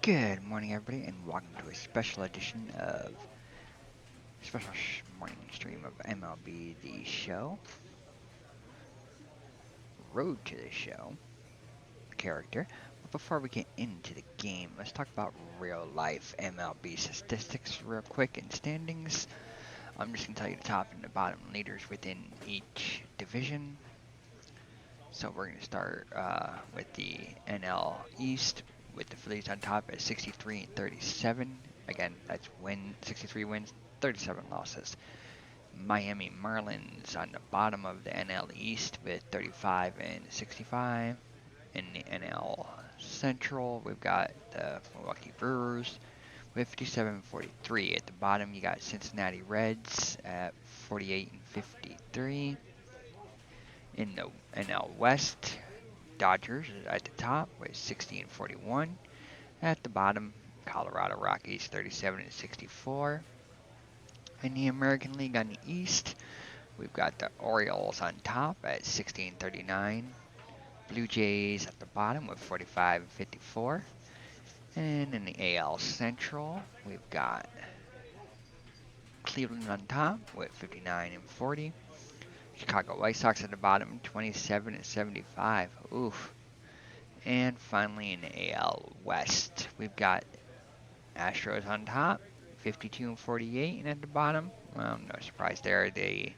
Good morning, everybody, and welcome to a special edition of morning stream of MLB The Show, Road to the Show, character. But before we get into the game, let's talk about real life MLB statistics real quick and standings. I'm just going to tell you the top and the bottom leaders within each division. So we're going to start with the NL East, with the Phillies on top at 63 and 37. Again, that's 63 wins, 37 losses. Miami Marlins on the bottom of the NL East with 35 and 65. In the NL Central, we've got the Milwaukee Brewers with 57 and 43. At the bottom, you got Cincinnati Reds at 48 and 53. In the NL West, Dodgers at the top with 60 and 41. At the bottom, Colorado Rockies 37 and 64. In the American League on the East, we've got the Orioles on top at 60 and 39. Blue Jays at the bottom with 45 and 54. And in the AL Central, we've got Cleveland on top with 59 and 40. Chicago White Sox at the bottom, 27 and 75. Oof. And finally in the AL West, we've got Astros on top, 52 and 48, and at the bottom, well, no surprise there, the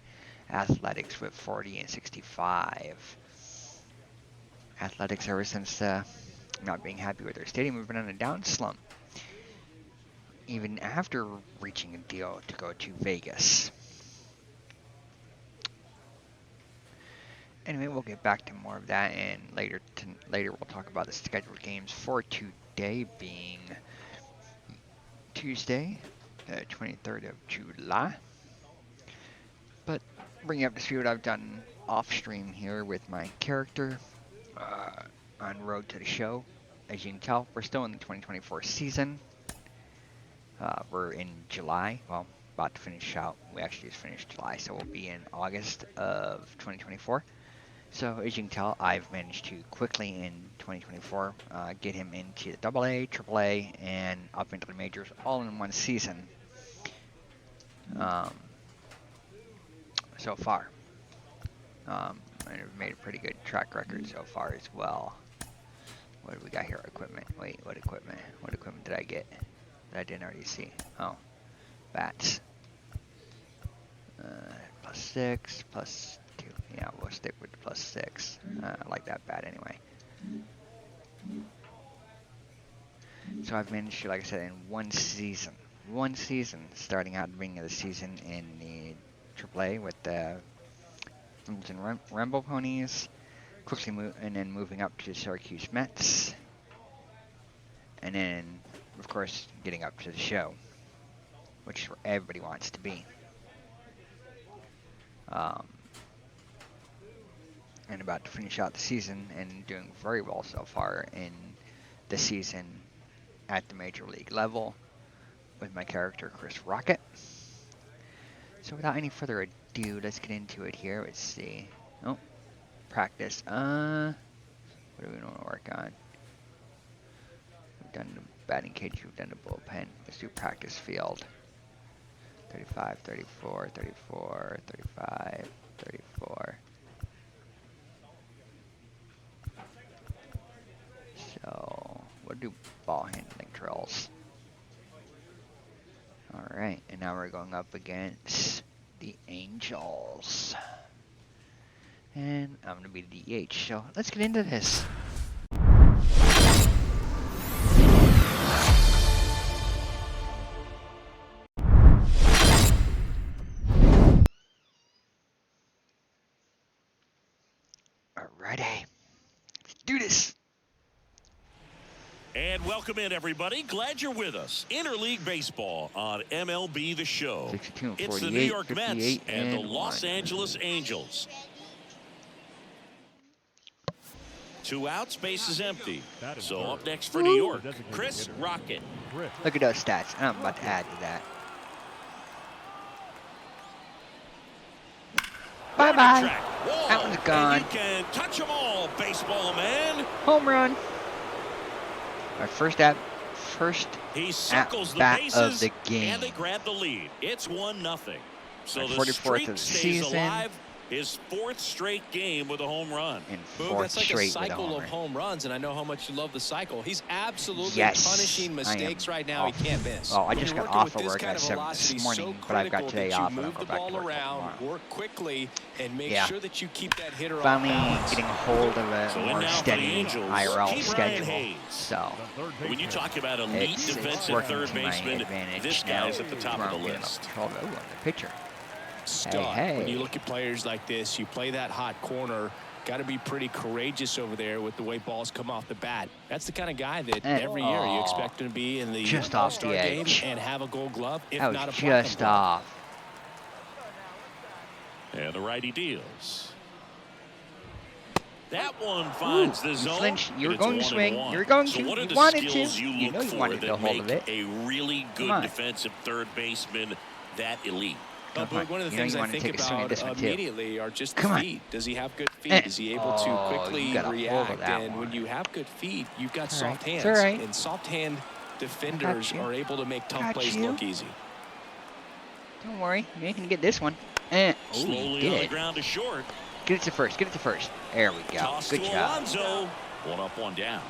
Athletics with 40 and 65. Athletics, ever since not being happy with their stadium, have been on a down slump, even after reaching a deal to go to Vegas. Anyway, we'll get back to more of that, and later we'll talk about the scheduled games for today, being Tuesday, the 23rd of July. But bringing up to see what I've done off stream here with my character on Road to the Show. As you can tell, we're still in the 2024 season. We're in July. Well, about to finish out. We actually just finished July, so we'll be in August of 2024. So as you can tell, I've managed to quickly in 2024 get him into the AA, AAA, and up into the majors all in one season so far. I've made a pretty good track record so far as well. What do we got here? Equipment. Wait, what equipment? What equipment did I get that I didn't already see? Oh, bats. +6, +2. Yeah, we'll stick with the +6. I like that bat anyway. So I've managed to, like I said, in one season, starting out at the beginning of the season in the AAA with the Wimbledon Rambo Ponies, and then moving up to the Syracuse Mets, and then, of course, getting up to the Show, which is where everybody wants to be. And about to finish out the season and doing very well so far in the season at the major league level with my character Chris Rocket. So without any further ado, let's get into it here. Let's see. Oh, practice. What do we want to work on? We've done the batting cage, we've done the bullpen. Let's do practice field. 35, 34, 34, 35, 34. So we'll do ball handling drills. Alright, and now we're going up against the Angels. And I'm going to be the DH, so let's get into this. Alrighty, let's do this. And welcome in, everybody. Glad you're with us. Interleague Baseball on MLB The Show. 62 and 48, it's the New York Mets and the 1. Los Angeles Angels. 2 outs, base is empty. So up next for New York, Chris Rocket. Look at those stats, and I'm about to add to that. Bye-bye. That one's gone. And you can touch them all, baseball man. Home run. My first at first He circles the at-bat bases, of the game. and they grab the lead. It's 1-0. So Our the 44th streak of the stays season. alive. His 4th straight game with a home run. And Boom, 4th that's like a straight with a cycle homer. of home runs, and I know how much you love the cycle. He's absolutely Yes, punishing mistakes I am right now. off. He can't miss. Well, I When just you're got working off with of this work kind at of 7 velocity, this morning, so but I've got critical today that you off, and I'll move go the back to ball work around, tomorrow. work quickly, and make Yeah. sure that you keep that hitter off Finally balance. getting a hold of a So in more now for the steady Angels, IRL Keith schedule. Hayes. So When you talk about elite it's defensive working third to my baseman, advantage this now. guy's at the top of the list. Control over the pitcher. Scott, Hey. when you look at players like this, you play that hot corner, got to be pretty courageous over there with the way balls come off the bat. That's the kind of guy that every year you expect him to be in the Just off All-Star the game edge. and have a Gold Glove, if That not a was Platinum just Glove. off. And the righty deals. That one finds the zone. flinched. You were and it's going to 1-1. swing. You were going So to. what are You the wanted skills to. you You look know you for wanted to that hold of make it. a really good on. defensive third baseman that elite? But Come on. one of the You know things you I wanna think take a swing at about this one, too. immediately are just the Come on. feet. Does he have good feet? Eh. Is he able to Oh, quickly you got a hold of react? that And one. when you have good feet, you've got It's all soft right. hands. It's all right. And soft hand defenders you. are able to make tough Got plays you. look easy. Don't worry. You can get this one. Oh, you Slowly on the did. ground to short. Get it to first. Get it to first. There we go. Toss Good to job. Alonso. 1 up, 1 down.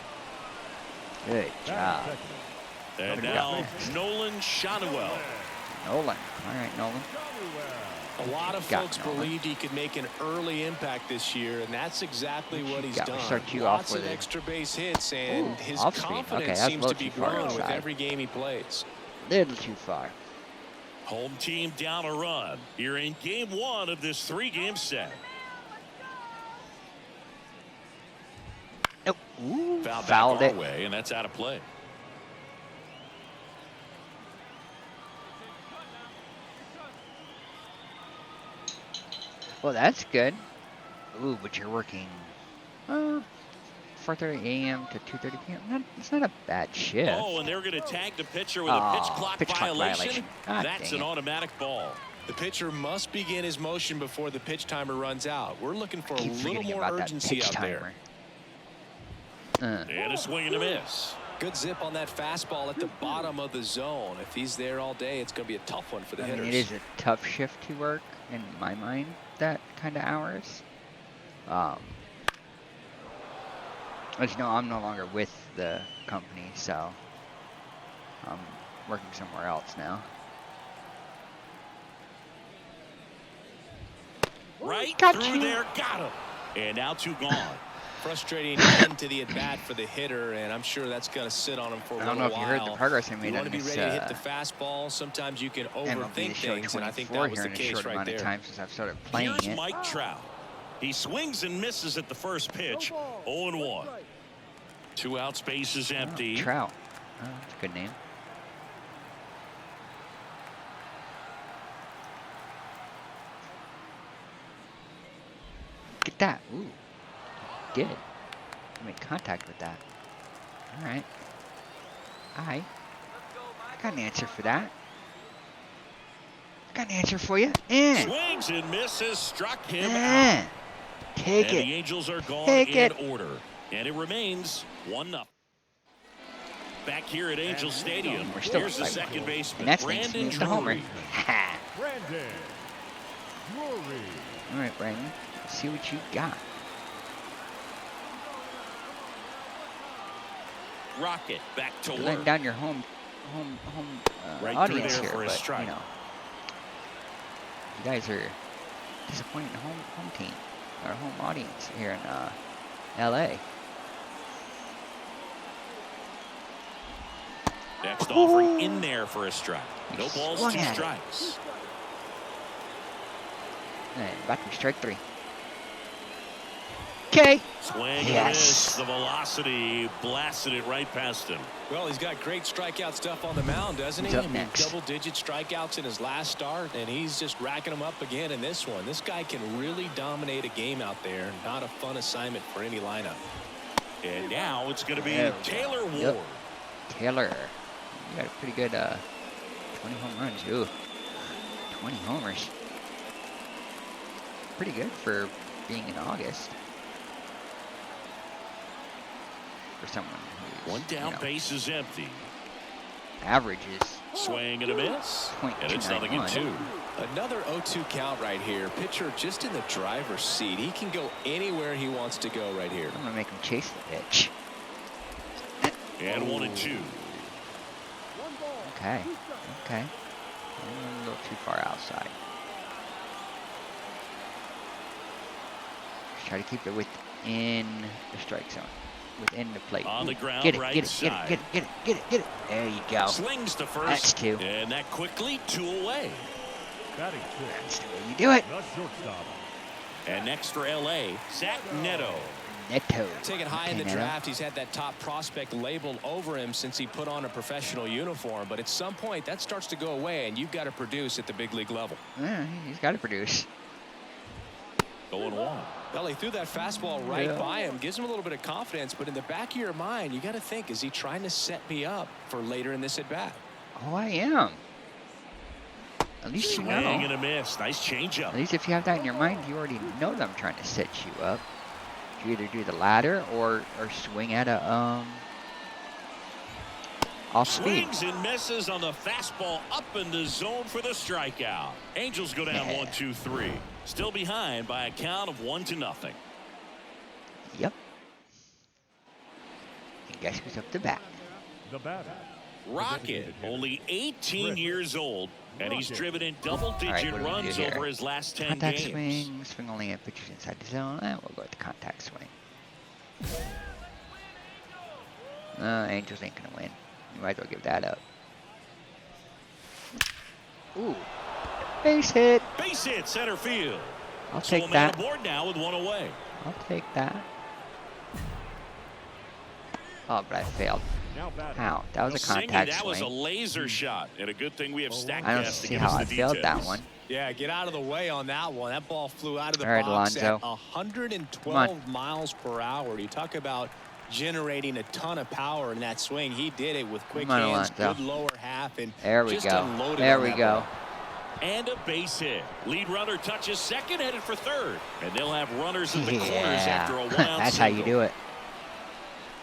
Good job. And now Nolan Schanuel. Nolan. All right, Nolan. A lot of Got folks Nolan. believed he could make an early impact this year, and that's exactly what he's got? We done. start you off Lots with of a- extra base hits, and Ooh, his off speed. confidence Okay, that's a seems to little be too far growing with outside. every game he plays. Little too far. Home team down a run here in game 1 of this 3-game set. Nope. Ooh, Foul back fouled our it. way, and that's out of play. Well, that's good. Ooh, but you're working 4:30 a.m. to 2:30 p.m. It's not a bad shift. Oh, and they're going to tag the pitcher with a pitch clock violation. God That's dang an it. automatic ball. The pitcher must begin his motion before the pitch timer runs out. We're looking for a Keep little forgetting more about that urgency pitch out there. timer. And a swing and a miss. Good zip on that fastball at the bottom of the zone. If he's there all day, it's going to be a tough one for the I mean, hitters. it is a tough shift to work in my mind. That kind of hours. As you know, I'm no longer with the company, so I'm working somewhere else now. Right Got through you. there, got him. And now 2 gone. Frustrating end to the at-bat for the hitter, and I'm sure that's going to sit on him for a I little don't know while. if you heard the progress I You made want on to be this ready to hit the fastball. Sometimes you can MLB overthink The Show things, and I think 24 that was here the in a case short right amount there. of time since I've started playing Here's it. Mike Trout. He swings and misses at the first pitch. 0-1. 2 outs, base is empty. Trout. Oh, that's a good name. Get that. Ooh. Did. I made contact with that. Alright. I got an answer for that. I got an answer for you. Swings and misses, struck him out. Take And it. the Angels are gone Take in it. order. And it remains 1-0. Back here at Angel Stadium, We're still here's the excited. second baseman, And that's thanks to Brandon the homer. Drury. Ha. Brandon Drury. Alright, Brandon. Let's see what you got. Rocket back to You're letting work. down your home Right through audience there here, for a but strike. you know, you guys are disappointing home team or home audience here in LA. Next offering in there for a strike. No balls, Swung 2 at it. strikes. And about to be strike 3. Okay. Swing and Yes. miss. The velocity blasted it right past him. Well, he's got great strikeout stuff on the mound, doesn't he? Who's up I mean, next? double-digit strikeouts in his last start, and he's just racking them up again in this one. This guy can really dominate a game out there. Not a fun assignment for any lineup. And now it's going to be There we go. Taylor Ward. Yep. Taylor. You got a pretty good 20 home runs. Ooh. 20 homers. Pretty good for being in August. For someone who's, One down, you know, base is empty. average is Swing and a miss. And it's nothing in 2. Another 0-2 count right here. Pitcher just in the driver's seat. He can go anywhere he wants to go right here. I'm gonna make him chase the pitch. And 1 and 2. Okay. Okay. A little too far outside. Just try to keep it within the strike zone. Within the plate. On the ground, get it, right get it, side. get it, get it, get it, get it. There you go. Slings to first. That's 2. And that quickly 2 away. Batting That's six. the way you do it. The shortstop. And next for LA, Zach Neto. Neto. Taken high in the Neto. draft, he's had that top prospect labeled over him since he put on a professional uniform. But at some point, that starts to go away, and you've got to produce at the big league level. Yeah, he's got to produce. 0-1. Well, he threw that fastball right by him, gives him a little bit of confidence. But in the back of your mind, you got to think, is he trying to set me up for later in this at bat? Oh, I am. At least you Swing know. and a miss. Nice changeup. At least if you have that in your mind, you already know that I'm trying to set you up. You either do the latter or swing at a off speed. Swings and misses on the fastball up in the zone for the strikeout. Angels go down 1-2-3. Still behind by a count of 1-0. Yep. And guess who's up to bat? The batter. Rocket, only 18 years old, and he's driven in double-digit what do we do runs here? over his last 10 Contact games. swing. Swing only at pitches inside the zone. We'll go with the contact swing. Angels ain't gonna win. You might as well give that up. Ooh. Base hit. Base hit, center field. I'll So a take man that. aboard now with 1 away. I'll take that. Oh, but I failed. Now batting. How? That was a Singing, contact that was a swing. laser shot, and a good thing we have StatCast I don't to see give how us I the failed that details. one. Yeah, get out of the way on that one. That ball flew out of the All right, box Alonso. at 112 miles per hour. You talk about generating a ton of power in that swing. He did it with quick Come on, hands, Alonso. good lower half, and There we just go. unloaded There on we that go. ball. And a base hit. Lead runner touches second, headed for third. And they'll have runners in the corners after a one-out That's how you do it.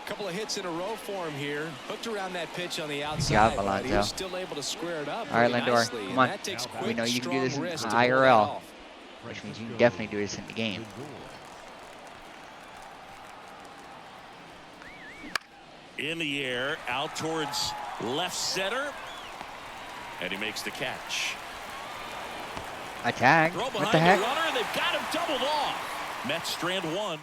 Couple of hits in a row for him here. Hooked around that pitch on the job, outside, but he Alonso. was still able to square it up. All right, pretty Lindor, nicely, come and on. that takes We quick, know you can do this in strong wrist to pull that IRL. off. Which means you can definitely do this in the game. In the air, out towards left center. And he makes the catch. A tag. Throw What behind the heck? the runner, and they've got him doubled off. Mets strand 1.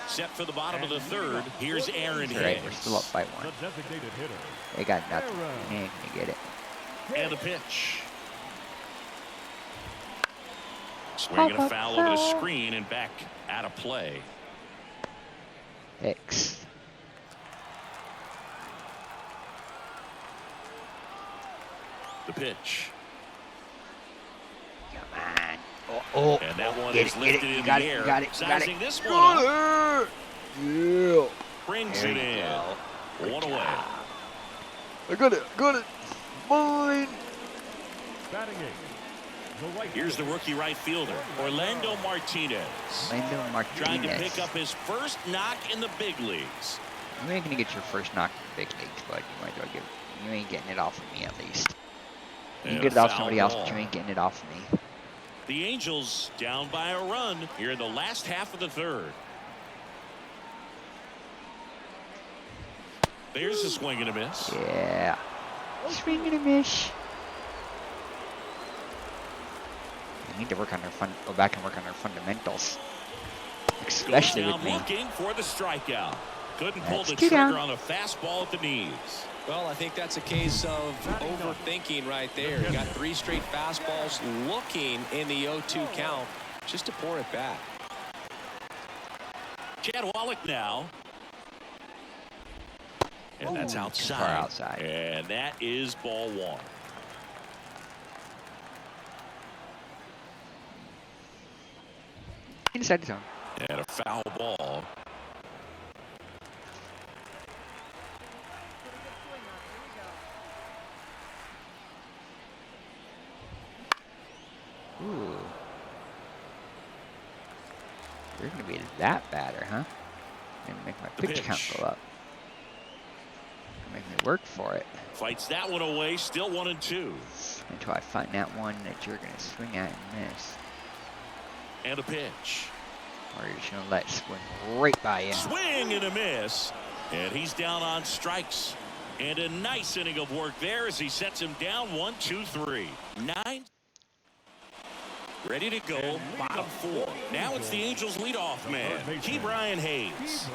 Set for the bottom of the third. Here's Aaron That's right, we're Hicks. still up by The 1. designated hitter. They got nothing. They ain't gonna get it. And the pitch. Swinging a foul over the screen and back out of play. Hicks. The pitch. Come on. Oh, And that one get is it, lifted get it. in You got the it, air. you got it, you got Sizing it. this one up. Yeah. Brings There it you in. go. One away. I got it, got it. Mine. Batting eighth. The right Here's the rookie right fielder, Orlando Martinez. Orlando Trying to Martinez. pick up his first knock in the big leagues. You ain't gonna get your first knock in the big leagues, but you might as well give. You ain't getting it off of me at least. You And can get it a off foul somebody else, ball. but you ain't getting it off of me. The Angels down by a run here in the last half of the third. There's a swing and a miss. Yeah. Swing and a miss. We need to work on our go back and work on our fundamentals. Especially Goes with down me. looking for the strikeout. Couldn't pull That's the 2 trigger down. on a fastball at the knees. Well, I think that's a case of overthinking right there. You got 3 straight fastballs looking in the 0-2 count just to pour it back. Chad Wallach now. And that's Ooh, too outside. far outside. And that is ball 1. Inside the zone. And a foul ball. Ooh. You're gonna be that batter, huh? And make my The pitch count pitch. go up. Make me work for it. Fights that one away, still 1-2. Until I find that one that you're going to swing at and miss. And a pitch. Or you're just going to let it swing right by you. Swing and a miss. And he's down on strikes. And a nice inning of work there as he sets him down 1, 2, 3. 9. Ready to go, bottom 4. Now it's the Angels leadoff man, Ke'Bryan Hayes.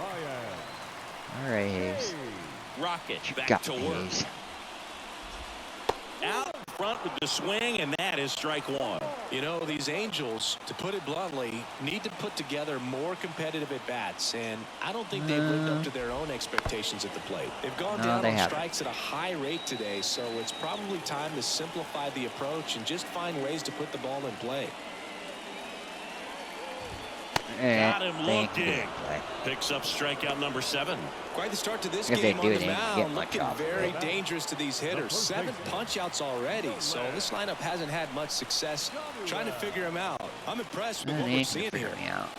All right, Hayes. Rocket You back got to me, work. Hayes. Out front with the swing, and that is strike 1. You know, these Angels, to put it bluntly, need to put together more competitive at-bats, and I don't think they've lived up to their own expectations at the plate. They've gone No, down they on haven't. strikes at a high rate today, so it's probably time to simplify the approach and just find ways to put the ball in play. Got him They ain't gonna looking. play. Picks up strikeout number 7. Quite the start to this If they game do, on they the ain't mound, get much looking off of very it. dangerous to these hitters. 7 punch-outs already, so this lineup hasn't had much success trying to figure him out. I'm impressed with No, what they we're ain't gonna seeing figure here. me out.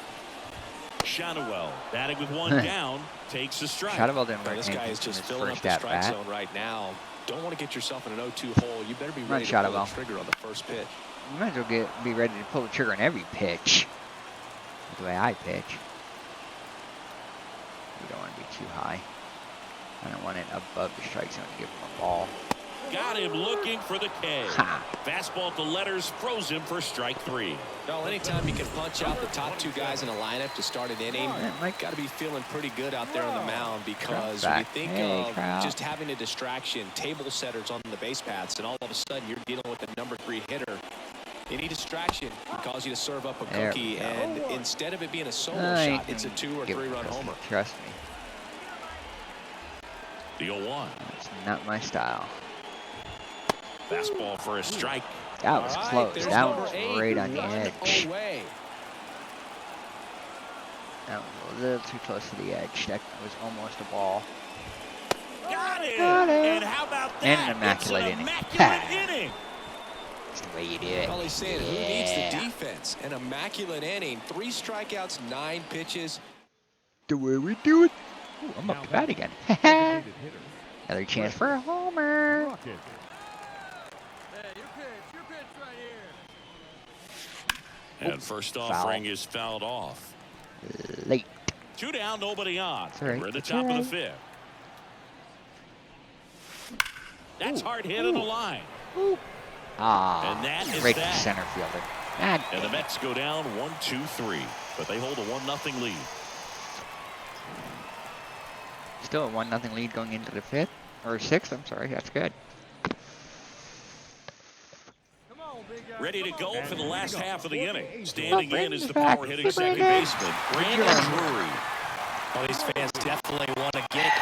Shadowell batting with 1 down, takes the strike. Shadowell didn't Now, work this guy anything is from just his filling up first the at strike bat. zone right now. Don't want to get yourself in an 0-2 hole. You better be Run ready to pull the Shadowell. trigger on the first pitch. You might as well be ready to pull the trigger on every pitch. The way I pitch. We don't want to be too high. I don't want it above the strike zone to give him a ball. Got him looking for the K. Ha! Fastball to letters froze him for strike 3. Well, anytime you can punch out the top 2 guys in a lineup to start an inning, Yeah, Mike. got to be feeling pretty good out there on the mound, because Crowd when you back. think Hey, of crowd. just having a distraction, table setters on the base paths, and all of a sudden you're dealing with the number 3 hitter. Any distraction can cause you to serve up a There cookie, we go. and instead of it being a solo I shot, it's a 2 or give 3 it run to homer. me. Trust me. The 0-1. It's not my style. Fastball for a strike. That was All right, close. there's That number was 8, right on the 1 edge. away. That was a little too close to the edge. That was almost a ball. Got it. Got it. And how about that? And an immaculate it's inning. an immaculate inning. That's the way you do it. Well, he's saying, who needs the Yeah. defense? An immaculate inning, 3 strikeouts, 9 pitches. The way we do it. Ooh, I'm up to bat again. Designated hitter, Another chance for a homer. Rocket. And first Foul. offering is fouled off. Late. 2 down, nobody on. That's all right. We're at the That's top all of the right. 5th. That's hard hit on the line. Ah, And that is right to that. center fielder. God And the dang it. Mets go down 1-2-3. But they hold a 1-0 lead. Still a 1-0 lead going into the 5th. Or 6th, I'm sorry. That's good. Ready to go for the last half of the inning. Standing in is the back. power hitting Hey, second Brandon. baseman, Brandon Drury. Well, these fans definitely want to get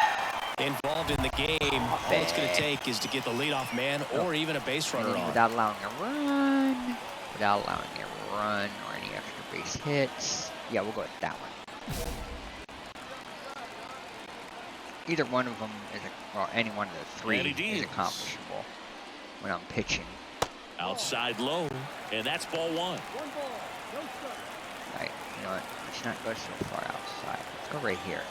involved in the game. All it's going to take is to get the leadoff man or even a base runner on. Without allowing a run. Without allowing a run or any extra base hits. Yeah, we'll go with that one. Either one of them is, or any one of the 3 Danny is Deans. accomplishable when I'm pitching. Outside low. And that's ball 1. Right, you know what? Let's not go so far outside. Let's go right here.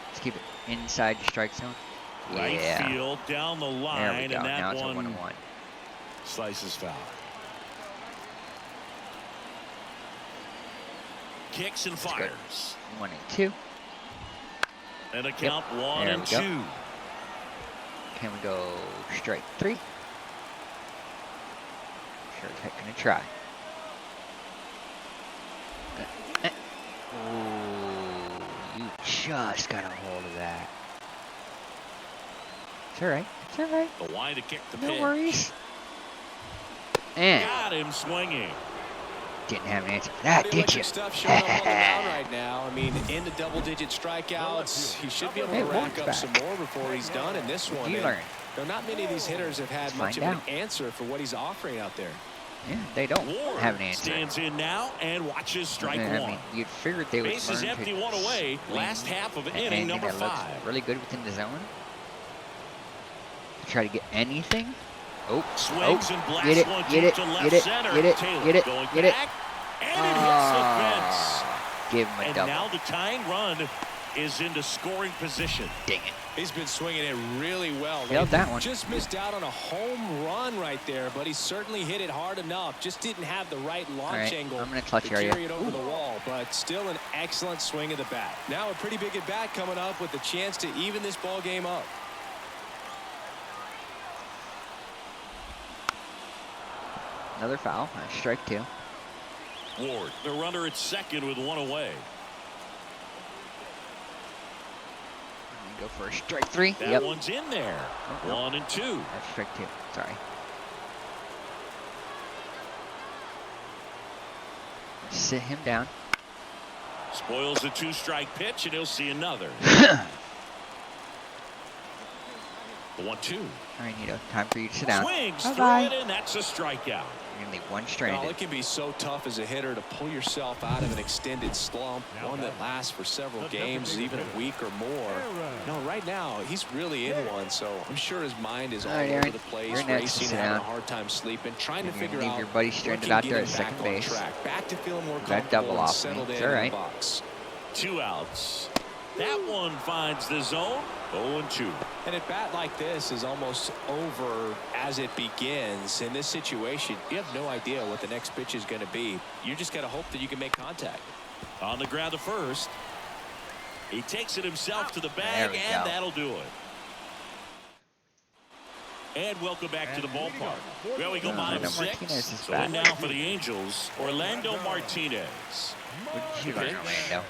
Let's keep it inside the strike zone. Right Yeah. field down the There we line. go. And Now that it's a one 1-1. slices foul. Kicks and good. fires. 1-2. And a count There 1 we and go. 2. Can we go strike 3? Sure as heck gonna try. Ooh, you just got a hold of that. It's alright. It's alright. The wide to kick the No pitch. worries. And Got him swinging. didn't have an answer for that, Pretty did electric you? stuff showing up on the mound right now. I mean, into double-digit strikeouts. He should be able Hey, to rack Ward's up back. some more before he's done in this one. You And, learn. you know, not many of these hitters have had Let's much of find an out. answer for what he's offering out there. Yeah, they don't Ward have an answer. stands in now and watches strike I 1. mean, you'd figured they would Bases learn empty, to 1 away. swing Last half of at inning anything number that looks 5. really good within the zone. Try to get anything. Oh, Swings oh, and blasts get it, one get deep it, to left get it, center. get it, Taylor get it, going get it. back, and it hits the fence. Give him a And double. now the tying run is into scoring position. Dang it. He's been swinging it really well. Failed that one. Just missed out on a home run right there, but he certainly hit it hard enough. Just didn't have the right launch angle I'm gonna clutch to area. carry it over the wall, but still an excellent swing of the bat. Now a pretty big at bat coming up with a chance to even this ball game up. Another foul. Strike 2. Ward, the runner at second with 1 away. Go for a strike 3. That Yep. one's in there. 1 and 2. That's strike 2. Sorry. Sit him down. Spoils the 2-strike pitch, and he'll see another. 1-2. All right, Nito. Time for you to sit down. Swings Bye-bye. through it, and that's a strikeout. You're gonna leave one Well, stranded. it can be so tough as a hitter to pull yourself out of an extended slump, Now one that back. lasts for several The games, deputy even a hitter. week or more. Aaron. No, right now, he's really in one, so I'm sure his mind is all All right, over Aaron, the place, you're next. racing, Sit having a down. hard time sleeping, trying to You're gonna figure leave out your buddy what stranded can out get there him at back second on base. track, back to feeling more That comfortable double and off settled me. in It's all the right. box. 2 outs. That one finds the zone. 0-2. An at bat like this is almost over as it begins. In this situation, you have no idea what the next pitch is going to be. You just got to hope that you can make contact. On the ground to first. He takes it himself to the There bag, we and go. that'll do it. And welcome back to the ballpark. Well, we go bottom Orlando 6. Martinez is So back. in now for the Angels, Orlando Martinez. What did you learn, Orlando?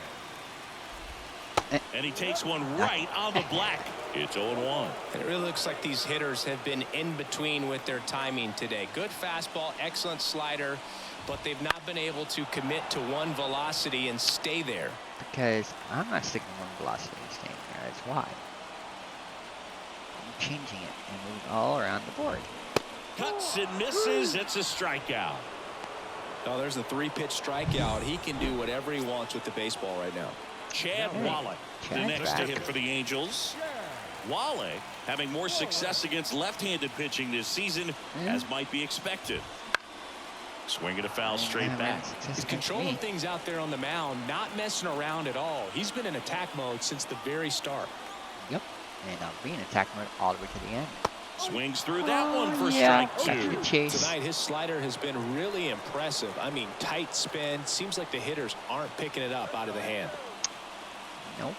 And he takes one right on the black. It's 0-1. It really looks like these hitters have been in between with their timing today. Good fastball, excellent slider, but they've not been able to commit to one velocity and stay there. Because I'm not sticking one velocity and staying there. That's why. I'm changing it and moving all around the board. Cuts and misses. It's a strikeout. Oh, there's the 3-pitch strikeout. He can do whatever he wants with the baseball right now. Chad Hey, Wallach, the Chad's next to back. hit for the Angels. Wallach having more success against left-handed pitching this season, as might be expected. Swinging a foul straight back. He's controlling things out there on the mound, not messing around at all. He's been in attack mode since the very start. Yep. And I'll be in attack mode all the way to the end. Swings through that one for Yeah, strike catch 2. the chase. Tonight, his slider has been really impressive. I mean, tight spin. Seems like the hitters aren't picking it up out of the hand. Nope.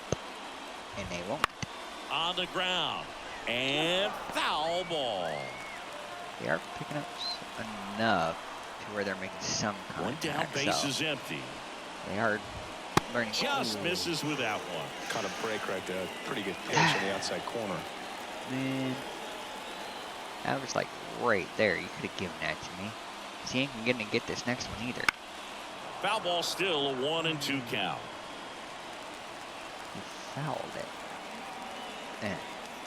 And they won't. On the ground. And foul ball. They are picking up enough to where they're making some One contact. down, base so is empty. they are learning. Just Ooh, misses with that one. Caught a break right there. Pretty good pitch on the outside corner. Man. That was like right there. You could have given that to me. See, I ain't gonna get this next one either. Foul ball still a 1-2 count. You fouled it.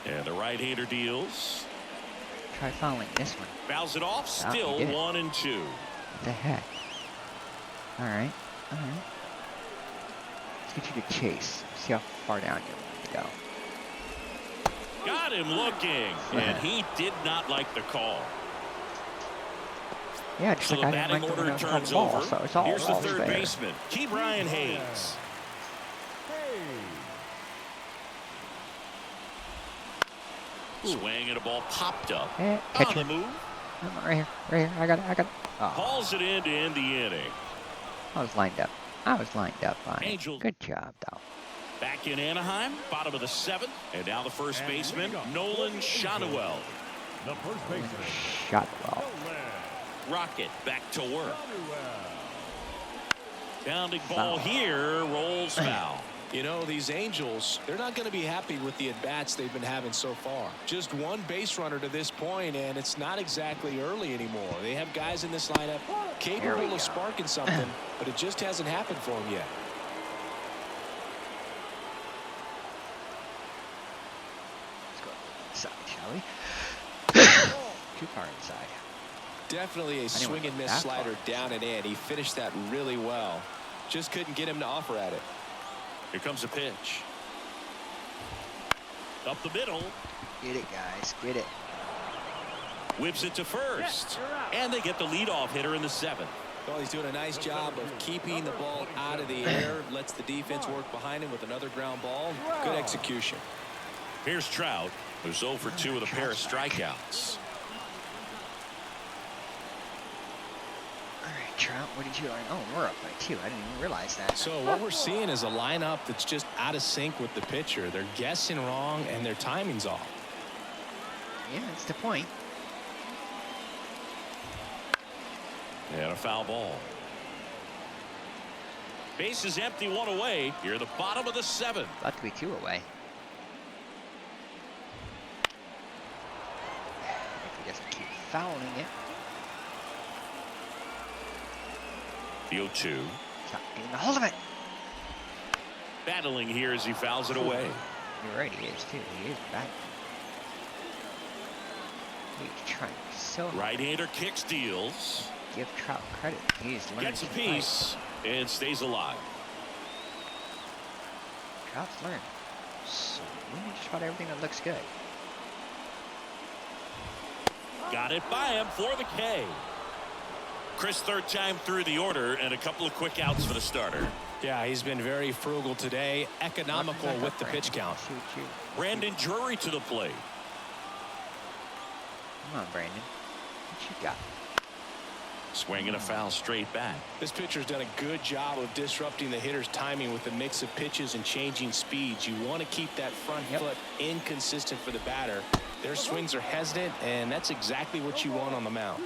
And the right-hander deals. Try fouling this one. Fouls it off. Oh, he Still did. 1-2. What the heck? Alright. Alright. Let's get you to chase. See how far down you're willing to go. Got him looking. And he did not like the call. Yeah, just So like the I didn't batting like the order one turns ball, over. so it's all Here's the all's third fair. baseman, Key Brian Hayes. Swing and a ball popped up. Eh, catch On the it. move. Right here. Right here. I got it. I got it. Oh, Hauls it in to end the inning. I was lined up. I was lined up on it. Angel. Good job, though. Back in Anaheim, bottom of the 7th. And now the first And baseman, leading off Nolan for the Shotwell. The first baseman. Shot well. Rocket back to work. Shotwell. Pounding ball Foul. here, rolls foul. You know, these Angels, they're not going to be happy with the at-bats they've been having so far. Just one base runner to this point, and it's not exactly early anymore. They have guys in this lineup There we capable go. of sparking something, but it just hasn't happened for them yet. Let's go inside, shall we? Too far inside. Definitely a swing and miss that slider far. down and in. He finished that really well. Just couldn't get him to offer at it. Here comes a pitch. Up the middle. Get it, guys. Get it. Whips it to first. And they get the leadoff hitter in the 7th. Well, he's doing a nice job of keeping the ball out of the air. Lets the defense work behind him with another ground ball. Good execution. Here's Trout, who's 0 for 2 with a pair of strikeouts. All right, Trout, what did you learn? Oh, we're up by 2. I didn't even realize that. So what we're seeing is a lineup that's just out of sync with the pitcher. They're guessing wrong and their timing's off. Yeah, that's the point. And a foul ball. Base is empty, 1 away. Here at the bottom of the 7th. About to be 2 away. If he doesn't keep fouling it. The 0-2. Stop getting a hold of it. Battling here as he fouls it away. You're right, he is too. He is back. He's trying so hard. Right-hander kick steals. Give Trout credit. He's learning. Gets a piece and stays alive. Trout's learned. So just about everything that looks good. Got it by him for the K. Chris, third time through the order and a couple of quick outs for the starter. Yeah, he's been very frugal today, economical with the pitch count. Shoot. Brandon Drury to the plate. Come on, Brandon. What you got? Swinging a foul straight back. This pitcher's done a good job of disrupting the hitter's timing with a mix of pitches and changing speeds. You want to keep that front foot inconsistent for the batter. Their swings are hesitant, and that's exactly what you want on the mound.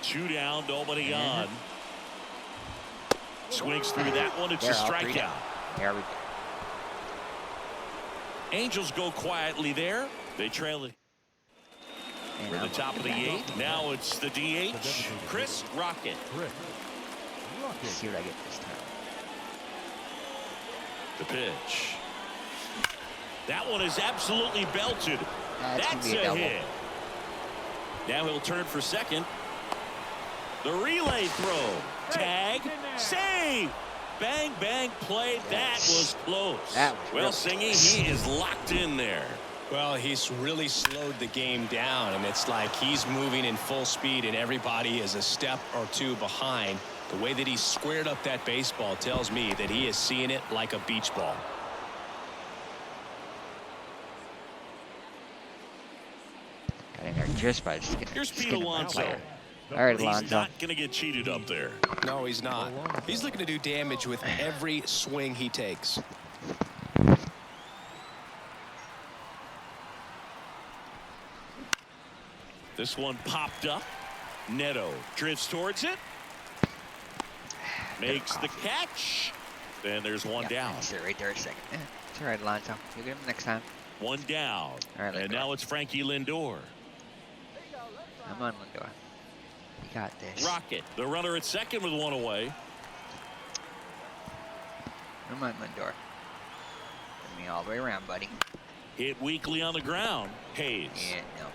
2 down, nobody on. Swings through that one. It's a strikeout. There we go. Angels go quietly there. They trail it. We're the top of the 8th. Now it's the DH, Chris Rocket. Chris Let's Rocket. see what I get this time. The pitch. That one is absolutely belted. That's That's gonna be a a double. hit. Now he'll turn for second. The relay throw. Tag. Save. Bang, bang, play. That was close. That was well, real Singy, he is locked in there. Well, he's really slowed the game down, and it's like he's moving in full speed, and everybody is a step or 2 behind. The way that he squared up that baseball tells me that he is seeing it like a beach ball. Got in there just by skin. Here's Pete Alonso. All right, He's Alonso. not going to get cheated up there. No, he's not. He's looking to do damage with every swing he takes. This one popped up. Neto drifts towards it. Makes the catch. Then there's one down. Sit right there a second. Yeah, it's all right, Alonso. You'll get him next time. 1 down. All right, and Lindor. now it's Frankie Lindor. Come on, Lindor. You got this. Rocket, the runner at second with 1 away. Come on, Lindor. Bring me all the way around, buddy. Hit weakly on the ground. Hayes. Yeah, no.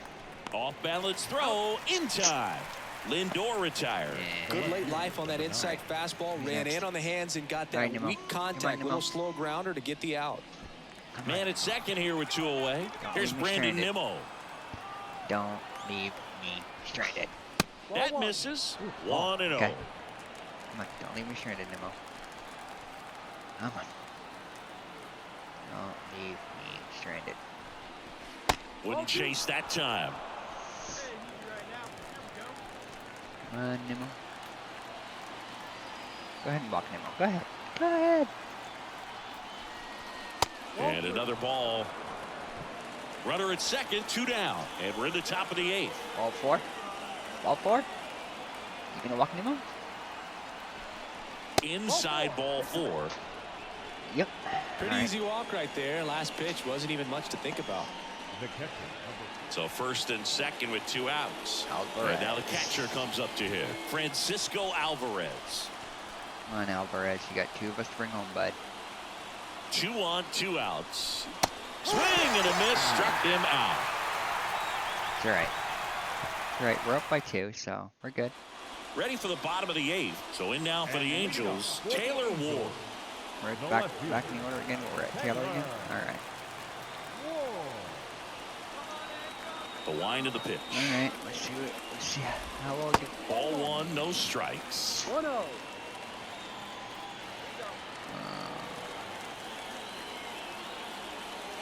Off balance throw in time. Lindor retired. Yeah. Good late life on that inside fastball. Ran in on the hands and got All right, that Nemo. weak contact, Nemo. little slow grounder to get the out. Man at second here with 2 away. Don't Here's leave me Brandon stranded. Nimmo. Don't leave me stranded. That misses. 1-0. Okay. Come on, don't leave me stranded, Nemo. Come on. Don't leave me stranded. Wouldn't chase that time. Come on, Nemo. Go ahead and walk, Nemo. Go ahead. Go ahead. And another ball. Runner at second, 2 down. And we're in the top of the 8th. Ball 4. Ball 4. You gonna walk, Nemo? Inside ball 4. Yep. Pretty All right. easy walk right there. Last pitch wasn't even much to think about. The catcher. So first and second with 2 outs. Alvarez. And now the catcher comes up to him. Francisco Alvarez. Come on, Alvarez. You got 2 of us to bring home, bud. 2 on, 2 outs. Swing and a miss. Struck him out. It's all right. It's all right. We're up by 2, so we're good. Ready for the bottom of the 8th. So in now for the Angels, Taylor Ward. We're No back, left field. back in the order again. We're at Taylor again. All right. The wind of the pitch. All right. Let's see how well we do. Ball 1, no strikes.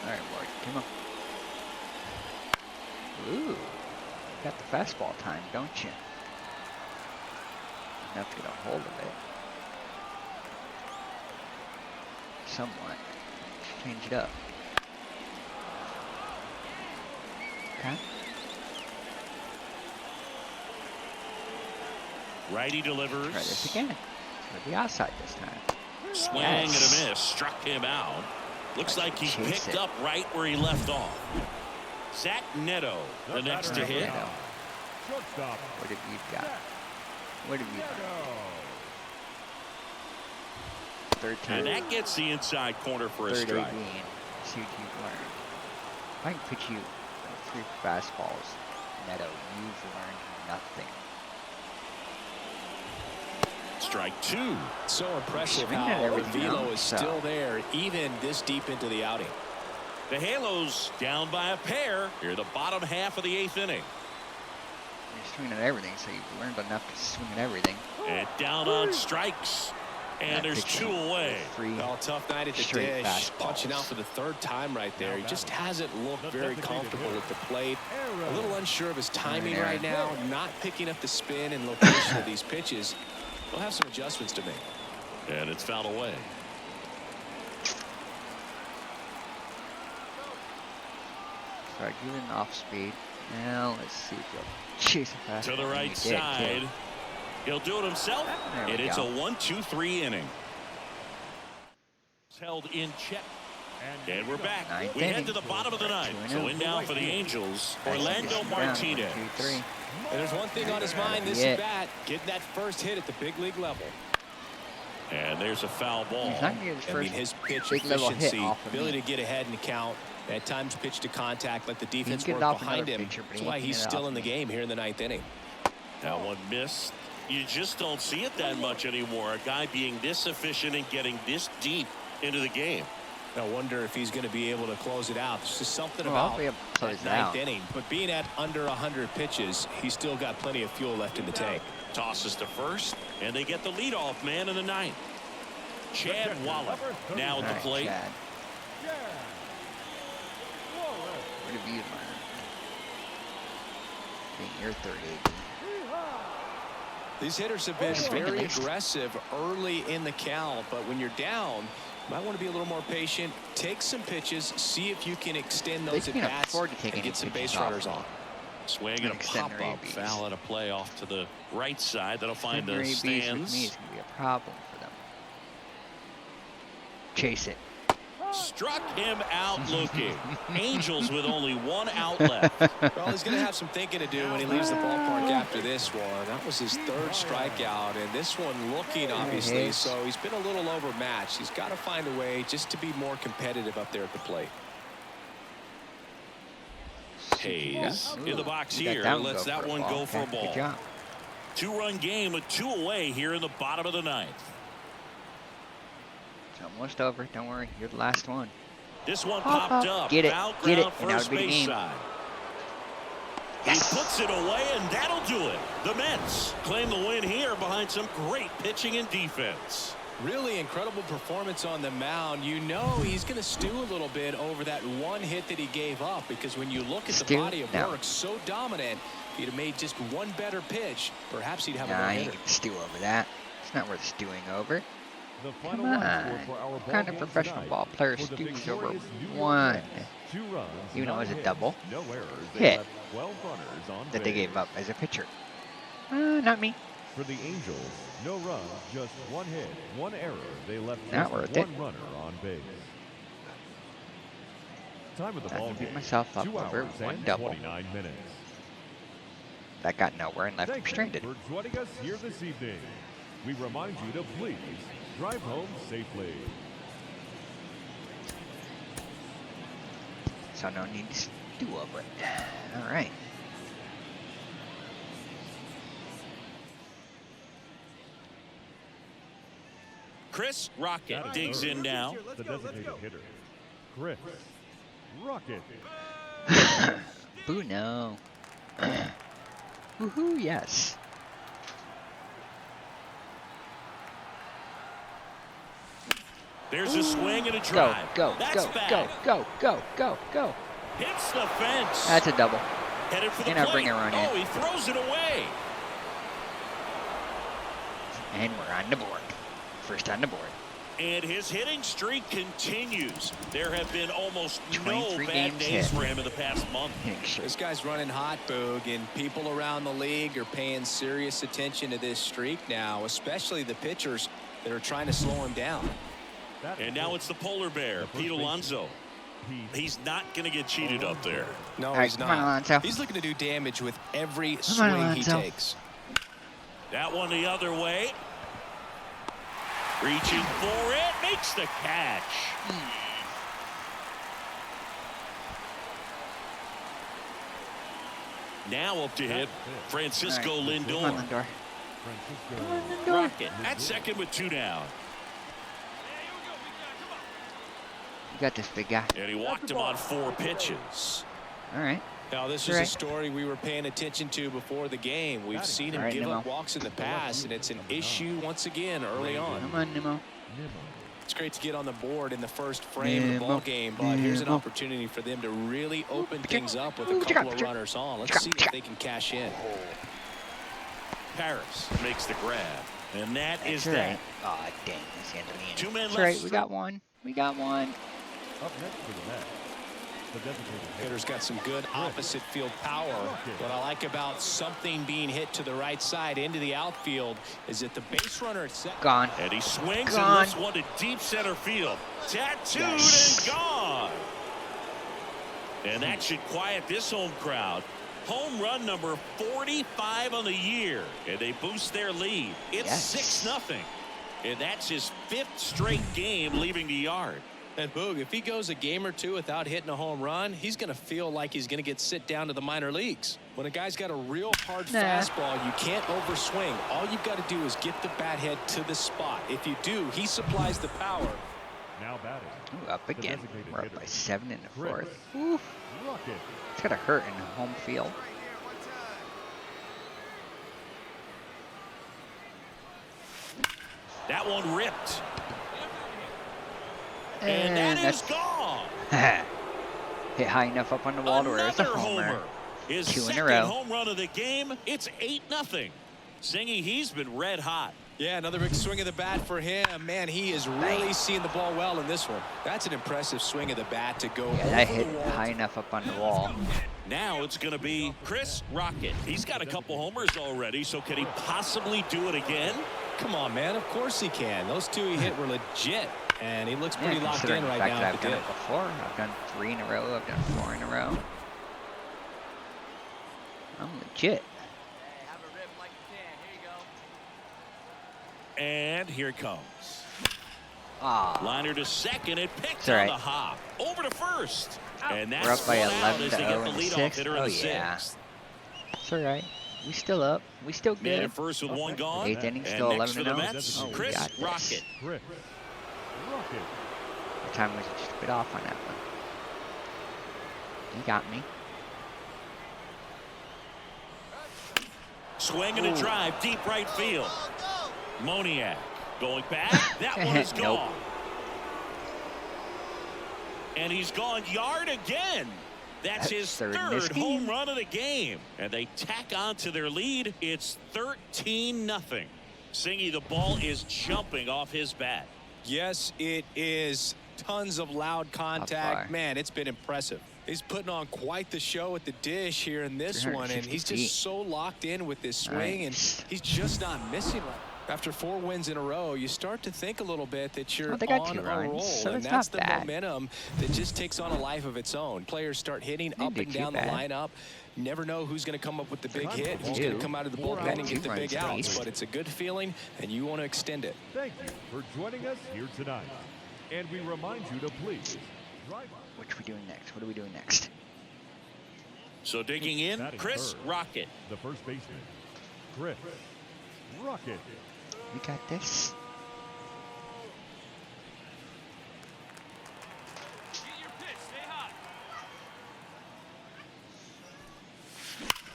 Alright, Ward, come on. Ooh, you got the fastball time, don't you? Enough to get a hold of it. Somewhat. Change it up. Okay. Righty delivers. Try this again. To the outside this time. Swing Yes. and a miss. Struck him out. Looks like he's Chase picked it. up right where he left off. Zach Neto, the next to hit. Neto. Shortstop. What have you got? What have you got? Third time. And that gets the inside corner for a Third strike. 18. See what you've learned. If I can pitch you 3 fastballs, Neto, you've learned nothing. Strike 2. So impressive Swinging how at the everything velo else, is so. still there even this deep into the outing. The Halos down by a pair here the bottom half of the 8th inning. You're swinging at everything, so you've learned enough to swing at everything. And down on strikes. And there's 2 away. 3 Well, tough night at the straight dish. fastballs. Punching out for the 3rd time right there. He just hasn't looked very comfortable at the plate. A little unsure of his timing right now. Not picking up the spin and location of these pitches. He'll have some adjustments to make. And it's fouled away. Start giving off speed. Now let's see if you'll chase a fastball. To the And right you did, side. too. He'll do it himself. There we And it's go. a 1-2-3 inning. It's held in check. And we're back. Ninth We head inning. to the bottom of the ninth. 2-0. So in now for the Angels, Nice to Orlando get you down. Martinez. 2-3. And there's one thing on his mind this at bat. Getting that first hit at the big league level. And there's a foul ball. He's not going to get his I first mean, his pitch big level hit efficiency, off of ability me. to get ahead in the count, at times pitch to contact, let the defense get work it off behind another him. pitcher, but That's he why ain't he's get it still off in the me. game here in the 9th inning. That one missed. You just don't see it that much anymore. A guy being this efficient and getting this deep into the game. I wonder if he's going to be able to close it out. There's just something Well, I'll about be able to close that it 9th out. inning. But being at under 100 pitches, he's still got plenty of fuel left in the tank. Tosses to first, and they get the leadoff man in the 9th. Chad Wallach now at the Alright, plate. Chad. What have you learned? Being your third AD. These hitters have been Oh, very nice. aggressive early in the count, but when you're down, you might want to be a little more patient. Take some pitches, see if you can extend those They at can't bats afford to take and any get some pitches base off runners me. on. Swing and a Extend their pop-up ABs. foul at a play off to the right side. That'll find Your the ABs with me stands. is going to be a problem for them. Chase it. Struck him out looking. Angels with only 1 out left. Well, he's going to have some thinking to do when he leaves the ballpark after this one. That was his 3rd strikeout, and this one looking, obviously, so he's been a little overmatched. He's got to find a way just to be more competitive up there at the plate. Hayes in the box You let here. that one Lets go that for a one ball. go for a Okay, ball. Good job. 2-run game with 2 away here in the bottom of the 9th. It's almost over. Don't worry. You're the last one. This one Pop popped up. up. Get it. Foul Get it. ground And that first would be the base game. side. Yes. He puts it away, and that'll do it. The Mets claim the win here behind some great pitching and defense. Really incredible performance on the mound. You know he's going to stew a little bit over that one hit that he gave up, because when you look at the Stew? body of No. work, so dominant, if he'd have made just one better pitch, perhaps he'd have a Nah, I no-hitter. ain't gonna stew over that. It's not worth stewing over. The Come final run scored on. for our What ball kind of game professional tonight ball player for the stews over victorious New York one Mets. 2 runs, Even though it was a 9 double hits, no errors. They hit left 12 runners on that they base. gave up as a pitcher? Not me. For the Angels, no runs, just 1 hit, 1 error. They left Not just worth 1 it. runner on base. Time of the I ball can beat game, myself up 2 over hours one and double. 29 minutes. That got nowhere and left him Thank you stranded. for joining us here this evening. We remind you to please drive home safely. So no need to stew over it. All right. Chris Rocket That is digs third. in now. The designated hitter, Chris Rocket. Boo no. Woohoo, yes. There's a swing and a Go, drive. go, That's go, back. go, go, go, go, go. Hits the fence. That's a double. Headed for the And I plate. bring a run in. Oh, he throws it away. And we're on the board. First on the board. And his hitting streak continues. There have been almost no 23 bad games days hit. for him in the past month. Hitting streak. This guy's running hot, Boog, and people around the league are paying serious attention to this streak now, especially the pitchers that are trying to slow him down. And now it's the polar bear, Pete Alonso. He's not going to get cheated up there. No, All right, he's come on, not. Alonso. He's looking to do damage with every on, swing he Alonso. takes. That one the other way. Reaching for it, makes the catch. Now up to hit Francisco All right, Lindor. Come on, Lindor. Come on, Lindor. Rocket at second with 2 down. You got this, big guy. And he walked him on 4 pitches. All right. Now, this is Right. a story we were paying attention to before the game. We've seen him All right, give Nimmo. up walks in the past, and it's an issue once again early on. Come on, Nimmo. It's great to get on the board in the first frame of the Nimmo. ball game, but here's an Nimmo. opportunity for them to really open things up with Ooh, a check couple out, of check- runners on. Let's check- see if check- they can cash in. Paris makes the grab. And that is That's that. right. Aw, dang, this Angelina. 2 men That's left. right, we got one. We got one. Up next for the match, the designated Hitter's got some good opposite field power. What I like about something being hit to the right side into the outfield is that the base runner at second. Gone. And he swings and Gone. lifts one to deep center field. Tattooed Yes. and gone. And that should quiet this home crowd. Home run number 45 on the year. And they boost their lead. It's Yes. 6-0. And that's his 5th straight game leaving the yard. And Boog, if he goes a game or two without hitting a home run, he's going to feel like he's going to get sit down to the minor leagues. When a guy's got a real hard Nah. fastball, you can't overswing. All you've got to do is get the bat head to the spot. If you do, he supplies the power. now batting. Ooh, up again. designated We're up hitter. by 7 in the Chris 4th. Ooh, Rocket. it's gotta hurt in home field. That one ripped. And that is gone. Hit high enough up on the wall to where it's a Another homer. homer. His 2 in a second row. home run of the game. It's 8-0. Singy, he's been red hot. Yeah, another big swing of the bat for him. Man, he is really seeing the ball well in this one. That's an impressive swing of the bat to go Yeah, that over hit the wall. high enough up on the wall. Now it's going to be Chris Rocket. He's got a couple homers already, so can he possibly do it again? Come on, man. Of course he can. Those 2 he hit were legit. And he looks pretty Yeah, locked considering in the right fact now that at I've the done dip. it before. I've done 3 in a row. I've done 4 in a row. I'm legit. And here it comes. Ah, Liner to second. It picked It's all on right. the hop. Over to first. And we're that's up by one out 11 as to they 0 get the in the leadoff 6th. hitter in Oh the yeah, 6th. it's all right. We still up. We still Man good. at first with 1 gone. 8th inning, And still next 11 for to the 0. Mets, Oh, we Chris got this. Rocket. Chris Rocket. The time was just a bit off on that one. He got me. Swing and a drive, deep right field. Moniak going back. That one is Nope. gone. And he's gone yard again. That's his third in third this home game. run of the game. And they tack on to their lead. It's 13-0. Singy, the ball is jumping off his bat. Yes, it is. Tons of loud far? contact. Man, it's been impressive. He's putting on quite the show at the dish here in this one, and 350 he's feet. just so locked in with this swing, Nice. and he's just not missing right. After 4 wins in a row, you start to think a little bit that you're Oh, they got on 2 a runs, roll, so and it's that's not the bad. momentum that just takes on a life of its own. Players start hitting Didn't up do and too down the bad. lineup. Never know who's going to come up with the big hit, who's Two. going to come out of the bullpen and get the 2 big runs at outs, least. but it's a good feeling, and you want to extend it. Thank you for joining us here tonight. And we remind you to please drive What are we doing next? What are we doing next? So digging in, Batting Chris third. Rocket. the first baseman, Chris Rocket. We got this.